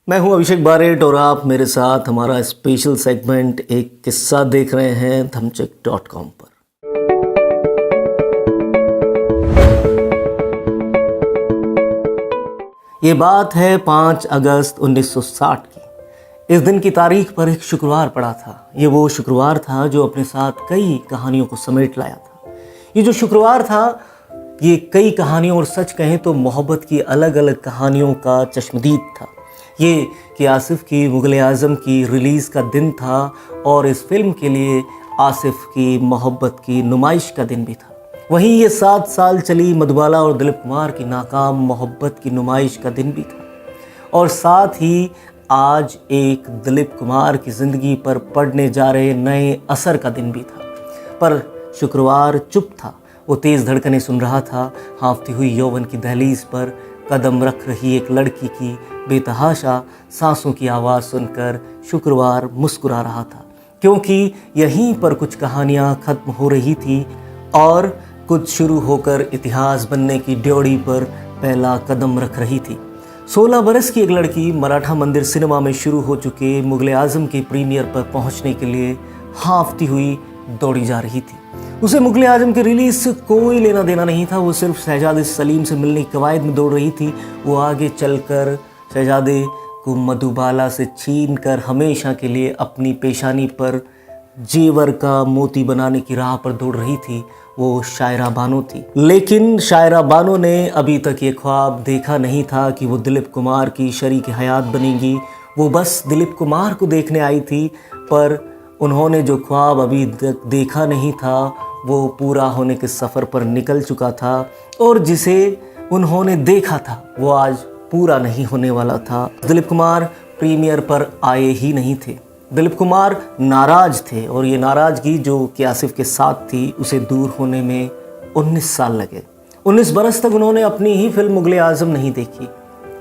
मैं हूं अभिषेक बारेट और आप मेरे साथ हमारा स्पेशल सेगमेंट एक किस्सा देख रहे हैं धमचक.com पर। ये बात है 5 अगस्त 1960 की। इस दिन की तारीख पर एक शुक्रवार पड़ा था। ये वो शुक्रवार था जो अपने साथ कई कहानियों को समेट लाया था। ये जो शुक्रवार था ये कई कहानियों और सच कहें तो मोहब्बत की अलग अलग कहानियों का चश्मदीद था। ये कि आसिफ की मुग़ल आज़म की रिलीज़ का दिन था और इस फिल्म के लिए आसिफ की मोहब्बत की नुमाइश का दिन भी था। वहीं ये 7 साल चली मधुबाला और दिलीप कुमार की नाकाम मोहब्बत की नुमाइश का दिन भी था। और साथ ही आज एक दिलीप कुमार की ज़िंदगी पर पड़ने जा रहे नए असर का दिन भी था। पर शुक्रवार चुप था। वो तेज़ धड़कनें सुन रहा था। हाँफती हुई यौवन की दहलीज पर कदम रख रही एक लड़की की बेतहाशा सांसों की आवाज़ सुनकर शुक्रवार मुस्कुरा रहा था, क्योंकि यहीं पर कुछ कहानियाँ ख़त्म हो रही थी और कुछ शुरू होकर इतिहास बनने की ड्योढ़ी पर पहला कदम रख रही थी। 16 बरस की एक लड़की मराठा मंदिर सिनेमा में शुरू हो चुके मुग़ल आज़म के प्रीमियर पर पहुंचने के लिए हाँफती हुई दौड़ी जा रही थी। उसे मुग़ल आज़म की रिलीज़ से कोई लेना देना नहीं था। वो सिर्फ शहजादे सलीम से मिलने की कवायद में दौड़ रही थी। वो आगे चलकर शहजादे को मधुबाला से छीन कर हमेशा के लिए अपनी पेशानी पर जेवर का मोती बनाने की राह पर दौड़ रही थी। वो शायरा बानो थी। लेकिन शायरा बानो ने अभी तक ये ख्वाब देखा नहीं था कि वो दिलीप कुमार की शरीक हयात बनेगी। वो बस दिलीप कुमार को देखने आई थी, पर उन्होंने जो ख्वाब अभी तक देखा नहीं था वो पूरा होने के सफ़र पर निकल चुका था और जिसे उन्होंने देखा था वो आज पूरा नहीं होने वाला था। दिलीप कुमार प्रीमियर पर आए ही नहीं थे। दिलीप कुमार नाराज़ थे और ये नाराज़गी जो कि आसिफ के साथ थी उसे दूर होने में 19 साल लगे। 19 बरस तक उन्होंने अपनी ही फिल्म मुग़ल आज़म नहीं देखी।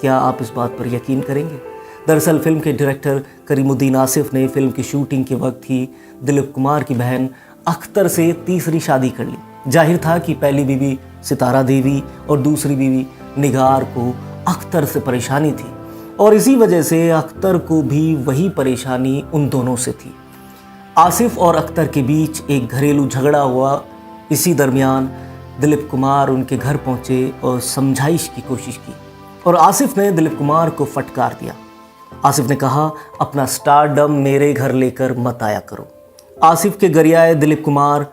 क्या आप इस बात पर यकीन करेंगे? दरअसल फिल्म के डायरेक्टर करीमुद्दीन आसिफ ने फिल्म की शूटिंग के वक्त ही दिलीप कुमार की बहन अख्तर से तीसरी शादी कर ली। जाहिर था कि पहली बीवी सितारा देवी और दूसरी बीवी निगार को अख्तर से परेशानी थी और इसी वजह से अख्तर को भी वही परेशानी उन दोनों से थी। आसिफ और अख्तर के बीच एक घरेलू झगड़ा हुआ। इसी दरमियान दिलीप कुमार उनके घर पहुंचे और समझाइश की कोशिश की और आसिफ ने दिलीप कुमार को फटकार दिया। आसिफ ने कहा, अपना स्टारडम मेरे घर लेकर मत आया करो। आसिफ के गरियाए दिलीप कुमार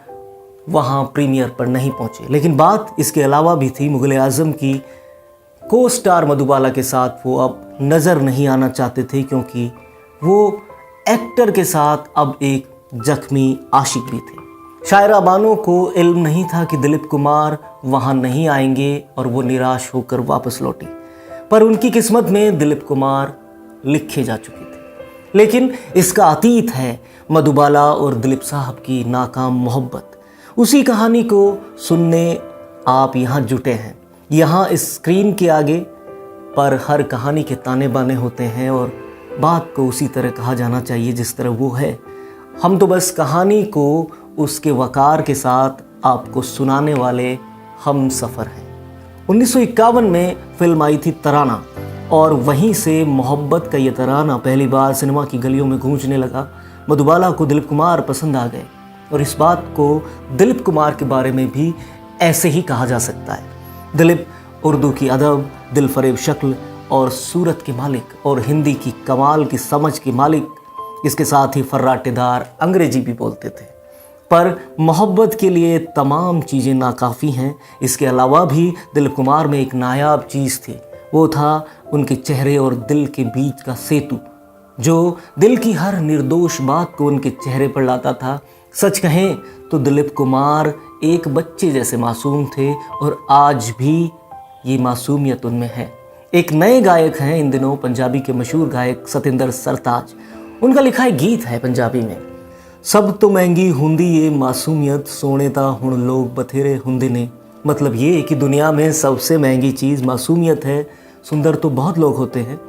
वहाँ प्रीमियर पर नहीं पहुँचे। लेकिन बात इसके अलावा भी थी। मुग़ल आज़म की को स्टार मधुबाला के साथ वो अब नज़र नहीं आना चाहते थे, क्योंकि वो एक्टर के साथ अब एक जख्मी आशिक भी थे। शायरा बानो को इल्म नहीं था कि दिलीप कुमार वहाँ नहीं आएंगे और वो निराश होकर वापस लौटी। पर उनकी किस्मत में दिलीप कुमार लिखे जा चुके थे। लेकिन इसका अतीत है मधुबाला और दिलीप साहब की नाकाम मोहब्बत। उसी कहानी को सुनने आप यहाँ जुटे हैं। यहाँ इस स्क्रीन के आगे पर हर कहानी के ताने बाने होते हैं और बात को उसी तरह कहा जाना चाहिए जिस तरह वो है। हम तो बस कहानी को उसके वकार के साथ आपको सुनाने वाले हम सफ़र हैं। 1951 में फिल्म आई थी तराना और वहीं से मोहब्बत का ये तराना पहली बार सिनेमा की गलियों में गूंजने लगा। मधुबाला को दिलीप कुमार पसंद आ गए और इस बात को दिलीप कुमार के बारे में भी ऐसे ही कहा जा सकता है। दिलीप उर्दू की अदब, दिलफरेब शक्ल और सूरत के मालिक और हिंदी की कमाल की समझ के मालिक। इसके साथ ही फर्राटेदार अंग्रेजी भी बोलते थे। पर मोहब्बत के लिए तमाम चीज़ें नाकाफ़ी हैं। इसके अलावा भी दिलीप कुमार में एक नायाब चीज़ थी। वो था उनके चेहरे और दिल के बीच का सेतु, जो दिल की हर निर्दोष बात को उनके चेहरे पर लाता था। सच कहें तो दिलीप कुमार एक बच्चे जैसे मासूम थे और आज भी ये मासूमियत उनमें है। एक नए गायक हैं इन दिनों, पंजाबी के मशहूर गायक सतिंदर सरताज। उनका लिखा एक गीत है पंजाबी में, सब तो महंगी हुंदी ये मासूमियत, सोने ता हुण लोग बथेरे हुंदे ने। मतलब ये कि दुनिया में सबसे महंगी चीज़ मासूमियत है, सुंदर तो बहुत लोग होते हैं।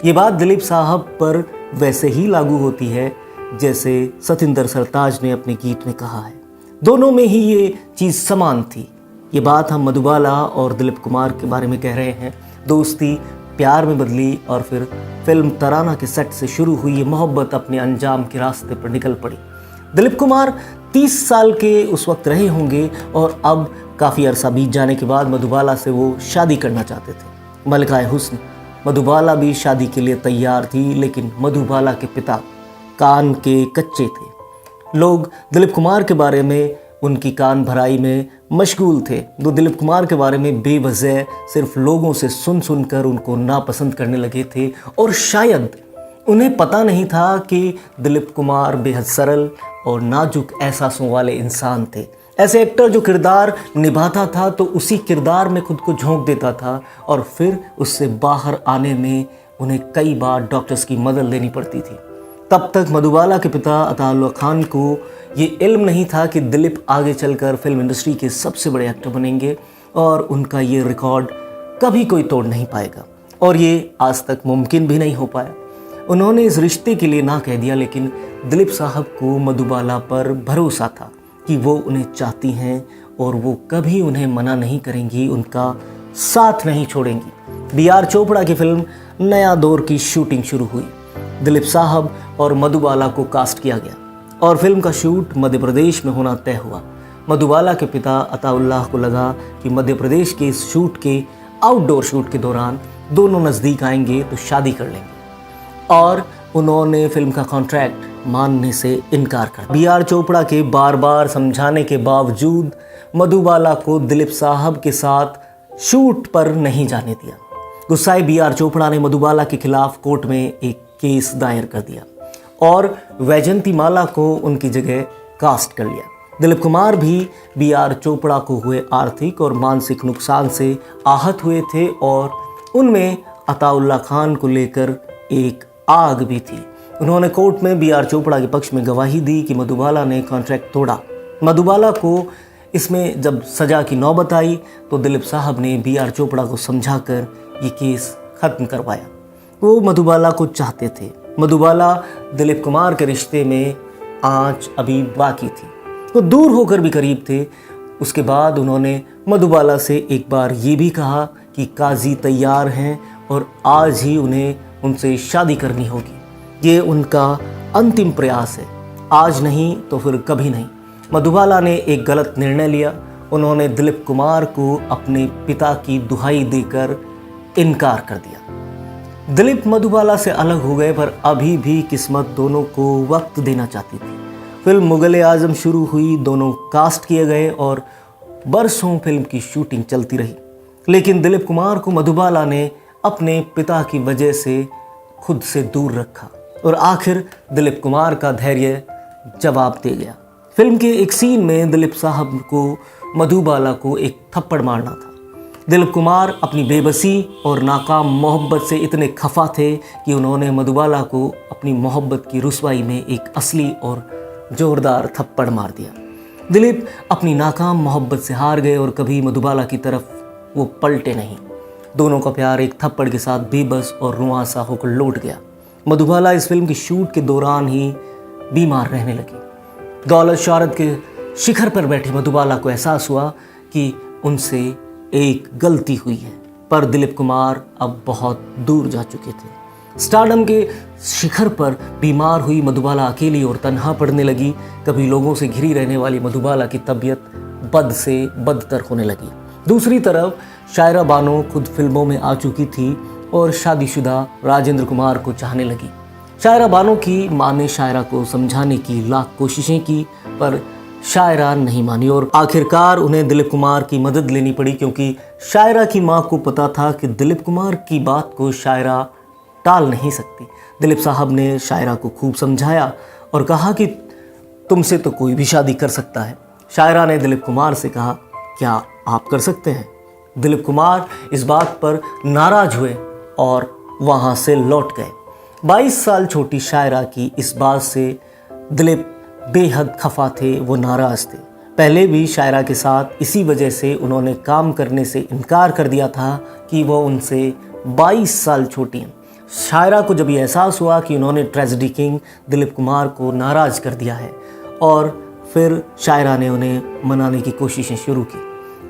ये बात दिलीप साहब पर वैसे ही लागू होती है जैसे सतिंदर सरताज ने अपने गीत में कहा है। दोनों में ही ये चीज़ समान थी। ये बात हम मधुबाला और दिलीप कुमार के बारे में कह रहे हैं। दोस्ती प्यार में बदली और फिर फिल्म तराना के सेट से शुरू हुई ये मोहब्बत अपने अंजाम के रास्ते पर निकल पड़ी। दिलीप कुमार 30 साल के उस वक्त रहे होंगे और अब काफ़ी अरसा बीत जाने के बाद मधुबाला से वो शादी करना चाहते थे। मलिकाए हुस्न मधुबाला भी शादी के लिए तैयार थी, लेकिन मधुबाला के पिता कान के कच्चे थे। लोग दिलीप कुमार के बारे में उनकी कान भराई में मशगूल थे। वो दिलीप कुमार के बारे में बेवजह सिर्फ लोगों से सुन सुनकर उनको नापसंद करने लगे थे और शायद उन्हें पता नहीं था कि दिलीप कुमार बेहद सरल और नाजुक एहसासों वाले इंसान थे। ऐसे एक्टर जो किरदार निभाता था तो उसी किरदार में खुद को झोंक देता था और फिर उससे बाहर आने में उन्हें कई बार डॉक्टर्स की मदद लेनी पड़ती थी। तब तक मधुबाला के पिता अताउल्लाह खान को ये इल्म नहीं था कि दिलीप आगे चलकर फिल्म इंडस्ट्री के सबसे बड़े एक्टर बनेंगे और उनका ये रिकॉर्ड कभी कोई तोड़ नहीं पाएगा और ये आज तक मुमकिन भी नहीं हो पाया। उन्होंने इस रिश्ते के लिए ना कह दिया, लेकिन दिलीप साहब को मधुबाला पर भरोसा था कि वो उन्हें चाहती हैं और वो कभी उन्हें मना नहीं करेंगी, उनका साथ नहीं छोड़ेंगी। बी.आर. चोपड़ा की फिल्म नया दौर की शूटिंग शुरू हुई। दिलीप साहब और मधुबाला को कास्ट किया गया और फिल्म का शूट मध्य प्रदेश में होना तय हुआ। मधुबाला के पिता अताउल्लाह को लगा कि मध्य प्रदेश के इस शूट के आउटडोर शूट के दौरान दोनों नज़दीक आएंगे तो शादी कर लेंगे और उन्होंने फिल्म का कॉन्ट्रैक्ट मानने से इनकार कर। बी.आर. चोपड़ा के बार बार समझाने के बावजूद मधुबाला को दिलीप साहब के साथ शूट पर नहीं जाने दिया। गुस्साए बी.आर. चोपड़ा ने मधुबाला के खिलाफ कोर्ट में एक केस दायर कर दिया और वैजंती माला को उनकी जगह कास्ट कर लिया। दिलीप कुमार भी बी.आर. चोपड़ा को हुए आर्थिक और मानसिक नुकसान से आहत हुए थे और उनमें अताउल्लाह खान को लेकर एक आग भी थी। उन्होंने कोर्ट में बी.आर. चोपड़ा के पक्ष में गवाही दी कि मधुबाला ने कॉन्ट्रैक्ट तोड़ा। मधुबाला को इसमें जब सज़ा की नौबत आई तो दिलीप साहब ने बी.आर. चोपड़ा को समझाकर ये केस ख़त्म करवाया। वो मधुबाला को चाहते थे। मधुबाला दिलीप कुमार के रिश्ते में आंच अभी बाकी थी, वो दूर होकर भी करीब थे। उसके बाद उन्होंने मधुबाला से एक बार ये भी कहा कि काजी तैयार हैं और आज ही उन्हें उनसे शादी करनी होगी। ये उनका अंतिम प्रयास है, आज नहीं तो फिर कभी नहीं। मधुबाला ने एक गलत निर्णय लिया। उन्होंने दिलीप कुमार को अपने पिता की दुहाई देकर इनकार कर दिया। दिलीप मधुबाला से अलग हो गए, पर अभी भी किस्मत दोनों को वक्त देना चाहती थी। फिल्म मुगल-ए-आज़म शुरू हुई, दोनों कास्ट किए गए और बरसों फिल्म की शूटिंग चलती रही। लेकिन दिलीप कुमार को मधुबाला ने अपने पिता की वजह से खुद से दूर रखा और आखिर दिलीप कुमार का धैर्य जवाब दे गया। फिल्म के एक सीन में दिलीप साहब को मधुबाला को एक थप्पड़ मारना था। दिलीप कुमार अपनी बेबसी और नाकाम मोहब्बत से इतने खफा थे कि उन्होंने मधुबाला को अपनी मोहब्बत की रुसवाई में एक असली और जोरदार थप्पड़ मार दिया। दिलीप अपनी नाकाम मोहब्बत से हार गए और कभी मधुबाला की तरफ वो पलटे नहीं। दोनों का प्यार एक थप्पड़ के साथ बेबस और रुआंसा होकर लौट गया। मधुबाला इस फिल्म की शूट के दौरान ही बीमार रहने लगी। दौलत शौहरत के शिखर पर बैठी मधुबाला को एहसास हुआ कि उनसे एक गलती हुई है, पर दिलीप कुमार अब बहुत दूर जा चुके थे। स्टारडम के शिखर पर बीमार हुई मधुबाला अकेली और तन्हा पड़ने लगी। कभी लोगों से घिरी रहने वाली मधुबाला की तबीयत बद से बदतर होने लगी। दूसरी तरफ शायरा बानो खुद फिल्मों में आ चुकी थी और शादीशुदा राजेंद्र कुमार को चाहने लगी। शायरा बानो की माँ ने शायरा को समझाने की लाख कोशिशें की, पर शायरा नहीं मानी और आखिरकार उन्हें दिलीप कुमार की मदद लेनी पड़ी, क्योंकि शायरा की माँ को पता था कि दिलीप कुमार की बात को शायरा टाल नहीं सकती। दिलीप साहब ने शायरा को खूब समझाया और कहा कि तुमसे तो कोई भी शादी कर सकता है। शायरा ने दिलीप कुमार से कहा, क्या आप कर सकते हैं? दिलीप कुमार इस बात पर नाराज हुए और वहाँ से लौट गए। 22 साल छोटी शायरा की इस बात से दिलीप बेहद खफा थे, वो नाराज़ थे। पहले भी शायरा के साथ इसी वजह से उन्होंने काम करने से इनकार कर दिया था कि वो उनसे 22 साल छोटी हैं। शायरा को जब ये एहसास हुआ कि उन्होंने ट्रेजेडी किंग दिलीप कुमार को नाराज़ कर दिया है और फिर शायरा ने उन्हें मनाने की कोशिशें शुरू की।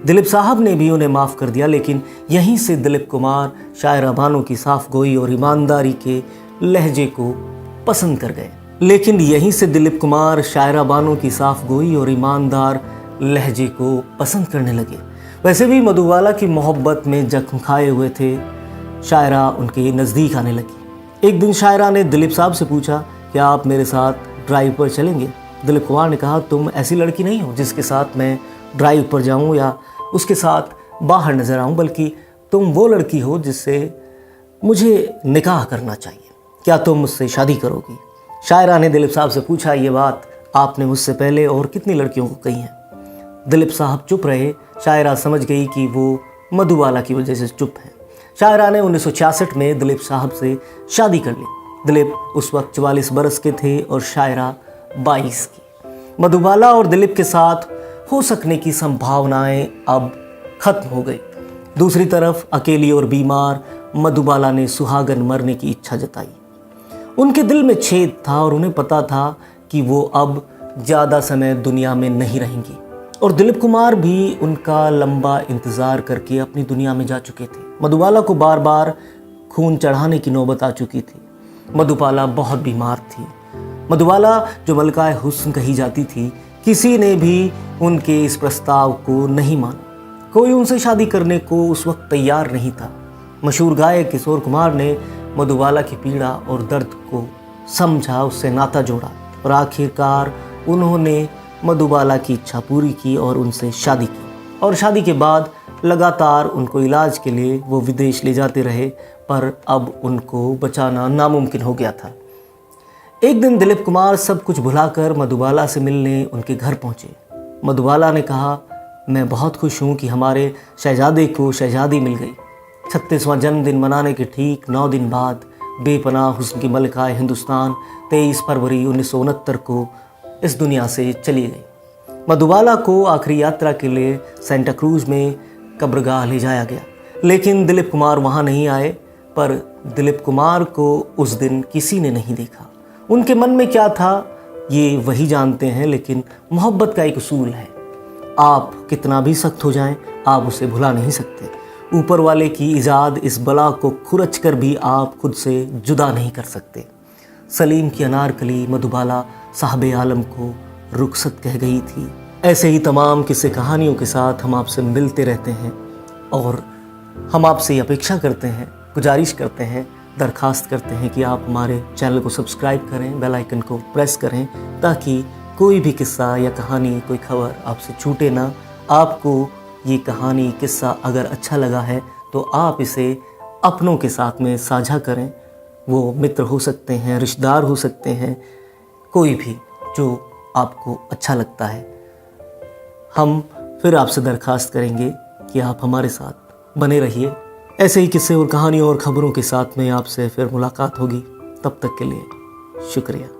दिलीप साहब ने भी उन्हें माफ़ कर दिया, लेकिन यहीं से दिलीप कुमार शायरा बानो की साफ गोई और ईमानदारी के लहजे को पसंद कर गए। लेकिन यहीं से दिलीप कुमार शायरा बानो की साफ गोई और ईमानदार लहजे को पसंद करने लगे। वैसे भी मधुबाला की मोहब्बत में जख्म खाए हुए थे, शायरा उनके नज़दीक आने लगी। एक दिन शायरा ने दिलीप साहब से पूछा, क्या आप मेरे साथ ड्राइव पर चलेंगे? दिलीप कुमार ने कहा, तुम ऐसी लड़की नहीं हो जिसके साथ मैं ड्राइव पर जाऊं या उसके साथ बाहर नजर आऊं, बल्कि तुम वो लड़की हो जिससे मुझे निकाह करना चाहिए। क्या तुम मुझसे शादी करोगी? शायरा ने दिलीप साहब से पूछा, ये बात आपने मुझसे पहले और कितनी लड़कियों को कही है? दिलीप साहब चुप रहे। शायरा समझ गई कि वो मधुबाला की वजह से चुप है। शायरा ने 1966 में दिलीप साहब से शादी कर ली। दिलीप उस वक्त 44 बरस के थे और शायरा 22 की। मधुबाला और दिलीप के साथ हो सकने की संभावनाएं अब खत्म हो गई। दूसरी तरफ अकेली और बीमार मधुबाला ने सुहागन मरने की इच्छा जताई। उनके दिल में छेद था और उन्हें पता था कि वो अब ज़्यादा समय दुनिया में नहीं रहेंगी, और दिलीप कुमार भी उनका लंबा इंतज़ार करके अपनी दुनिया में जा चुके थे। मधुबाला को बार बार खून चढ़ाने की नौबत आ चुकी थी। मधुबाला बहुत बीमार थी। मधुबाला जो मलकाए हुस्न कही जाती थी, किसी ने भी उनके इस प्रस्ताव को नहीं माना। कोई उनसे शादी करने को उस वक्त तैयार नहीं था। मशहूर गायक किशोर कुमार ने मधुबाला की पीड़ा और दर्द को समझा, उससे नाता जोड़ा और आखिरकार उन्होंने मधुबाला की इच्छा पूरी की और उनसे शादी की। और शादी के बाद लगातार उनको इलाज के लिए वो विदेश ले जाते रहे, पर अब उनको बचाना नामुमकिन हो गया था। एक दिन दिलीप कुमार सब कुछ भुलाकर मधुबाला से मिलने उनके घर पहुंचे। मधुबाला ने कहा, मैं बहुत खुश हूं कि हमारे शहजादे को शहजादी मिल गई। 36वां जन्मदिन मनाने के ठीक 9 दिन बाद बेपनाह हुस्न की मलकाए हिंदुस्तान 23 फरवरी 1969 को इस दुनिया से चली गई। मधुबाला को आखिरी यात्रा के लिए सेंटा क्रूज में कब्रगाह ले जाया गया, लेकिन दिलीप कुमार वहां नहीं आए। पर दिलीप कुमार को उस दिन किसी ने नहीं देखा। उनके मन में क्या था ये वही जानते हैं, लेकिन मोहब्बत का एक उसूल है, आप कितना भी सख्त हो जाएं, आप उसे भुला नहीं सकते। ऊपर वाले की इजाद इस बला को खुरच कर भी आप खुद से जुदा नहीं कर सकते। सलीम की अनारकली मधुबाला साहबे आलम को रुखसत कह गई थी। ऐसे ही तमाम किस्से कहानियों के साथ हम आपसे मिलते रहते हैं और हम आपसे अपेक्षा करते हैं, गुजारिश करते हैं, दरखास्त करते हैं कि आप हमारे चैनल को सब्सक्राइब करें, बेल आइकन को प्रेस करें, ताकि कोई भी किस्सा या कहानी, कोई खबर आपसे छूटे ना। आपको ये कहानी, किस्सा अगर अच्छा लगा है तो आप इसे अपनों के साथ में साझा करें। वो मित्र हो सकते हैं, रिश्तेदार हो सकते हैं, कोई भी जो आपको अच्छा लगता है। हम फिर आपसे दरखास्त करेंगे कि आप हमारे साथ बने रहिए। ऐसे ही किस्से और कहानियों और ख़बरों के साथ में आपसे फिर मुलाकात होगी। तब तक के लिए शुक्रिया।